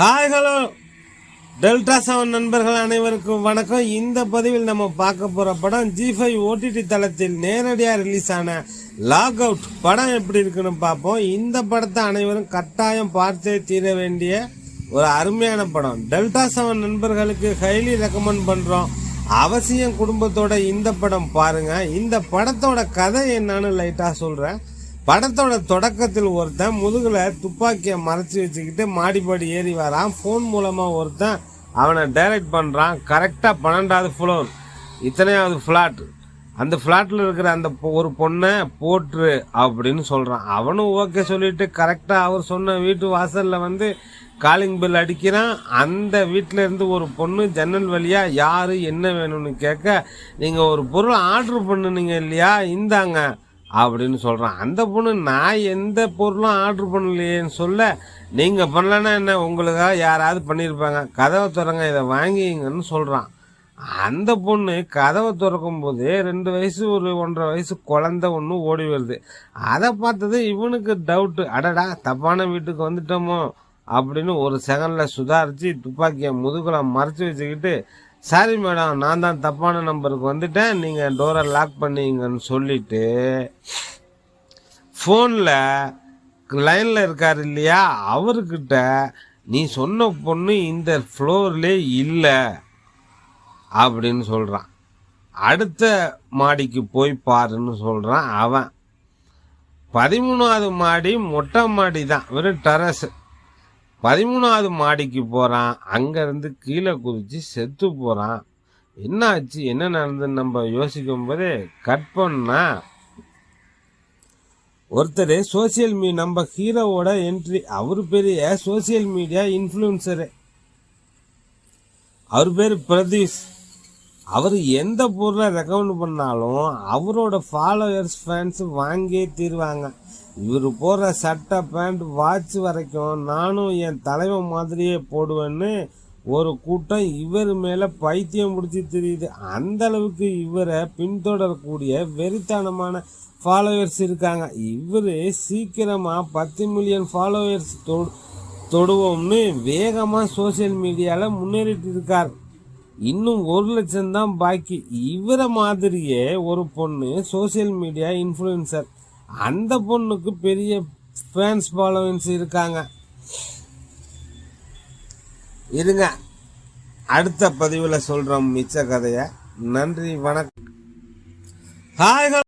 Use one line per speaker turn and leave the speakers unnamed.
Hi hello delta 7 நண்பர்கள் அனைவருக்கும் வணக்கம். இந்த பதிவில் நம்ம பார்க்க போகிற படம் G5 ஓடிடி தளத்தில் நேரடியாக ரிலீஸ் ஆன லாக் அவுட் படம் எப்படி இருக்குன்னு பார்ப்போம். இந்த படத்தை அனைவரும் கட்டாயம் பார்த்தே தீர வேண்டிய ஒரு அருமையான படம். டெல்டா 7 நண்பர்களுக்கு ஹைலி ரெக்கமெண்ட் பண்ணுறோம். அவசியம் குடும்பத்தோட இந்த படம் பாருங்க. இந்த படத்தோட கதை என்னன்னு லைட்டாக சொல்கிறேன். படத்தோட தொடக்கத்தில் ஒருத்தன் முதுகுல துப்பாக்கியை மறைச்சி வச்சுக்கிட்டு மாடிப்படி ஏறி வரான். ஃபோன் மூலமா ஒருத்தன் அவனை டைரக்ட் பண்றான். கரெக்டா 12வது ஃப்ளோர், இத்தனையாவது ஃபிளாட். அந்த ஃபிளாட்ல இருக்கிற அந்த ஒரு பொண்ணை போட்டுரு அப்படின்னு சொல்றான். அவனும் ஓகே சொல்லிட்டு கரெக்டா அவர் சொன்ன வீட்டு வாசல்ல வந்து காலிங் பெல் அடிக்கிறான். அந்த வீட்டில இருந்து ஒரு பொண்ணு ஜன்னல் வழியா யாரு என்ன வேணும்னு கேட்க, நீங்க ஒரு பொருள் ஆர்டர் பண்ணுனீங்க இல்லையா, இந்தாங்க அப்படின்னு சொல்கிறான். அந்த பொண்ணு நான் எந்த பொருளும் ஆர்டர் பண்ணலையேன்னு சொல்ல, நீங்கள் பண்ணலன்னா என்ன, உங்களுக்காக யாராவது பண்ணியிருப்பாங்க, கதவை திறங்க இதை வாங்கிங்கன்னு சொல்கிறான். அந்த பொண்ணு கதவை திறக்கும் போது 2 வயசு ஒரு 1.5 வயசு குழந்தை ஒன்று ஓடி வருது. அதை பார்த்தது இவனுக்கு டவுட்டு, அடடா தப்பான வீட்டுக்கு வந்துட்டோமோ அப்படின்னு ஒரு செகண்டில் சுதாரித்து துப்பாக்கியை முதுகுல மறைச்சி வச்சுக்கிட்டு, சாரி மேடம், நான் தான் தப்பான நம்பருக்கு வந்துட்டேன், நீங்கள் டோரை லாக் பண்ணிங்கன்னு சொல்லிட்டு ஃபோனில் லைனில் இருக்கார் இல்லையா அவர்கிட்ட, நீ சொன்ன பொண்ணு இந்த ஃப்ளோர்லே இல்லை அப்படின்னு சொல்கிறான். அடுத்த மாடிக்கு போய் பாருன்னு சொல்கிறான். அவன் 13வது மாடி மொட்டை மாடி தான், வெறும் டெரஸ். 13வது மாடிக்கு போகிறான். அங்கேருந்து கீழே குதிச்சு செத்து போகிறான். என்ன ஆச்சு, என்ன நடந்ததுன்னு நம்ம யோசிக்கும் போது கட் பண்ணா ஒருத்தர் சோசியல் நம்ம ஹீரோவோட என்ட்ரி. அவர் பெரிய சோசியல் மீடியா இன்ஃப்ளூயன்சரு. அவர் பேர் பிரதீஷ். அவர் எந்த பொருளை ரெக்கமெண்ட் பண்ணாலும் அவரோட ஃபாலோவர்ஸ் ஃபேன்ஸ் வாங்கியே தீர்வாங்க. இவர் போடுற சட்டை பேண்ட் வாட்ச் வரைக்கும் நானும் என் தலைவன் மாதிரியே போடுவேன்னு ஒரு கூட்டம் இவர் மேலே பைத்தியம் முடிச்சு தெரியுது. அந்த அளவுக்கு இவரை பின்தொடரக்கூடிய வெறித்தனமான ஃபாலோவர்ஸ் இருக்காங்க. இவர் சீக்கிரமாக 10 மில்லியன் ஃபாலோவர்ஸ் தொடுவோம்னு வேகமாக சோசியல் மீடியாவில் முன்னேறிட்டு இருக்கார். இன்னும் 1 லட்சம் தான் பாக்கி. இவரை மாதிரியே ஒரு பொண்ணு சோசியல் மீடியா இன்ஃப்ளூயன்சர். அந்த பொண்ணுக்கு பெரிய ஃபேன்ஸ் ஃபாலோவர்ஸ் இருக்காங்க. இருங்க, அடுத்த பதிவில் சொல்கிறோம் மிச்ச கதையை. நன்றி, வணக்கம். ஹாய்.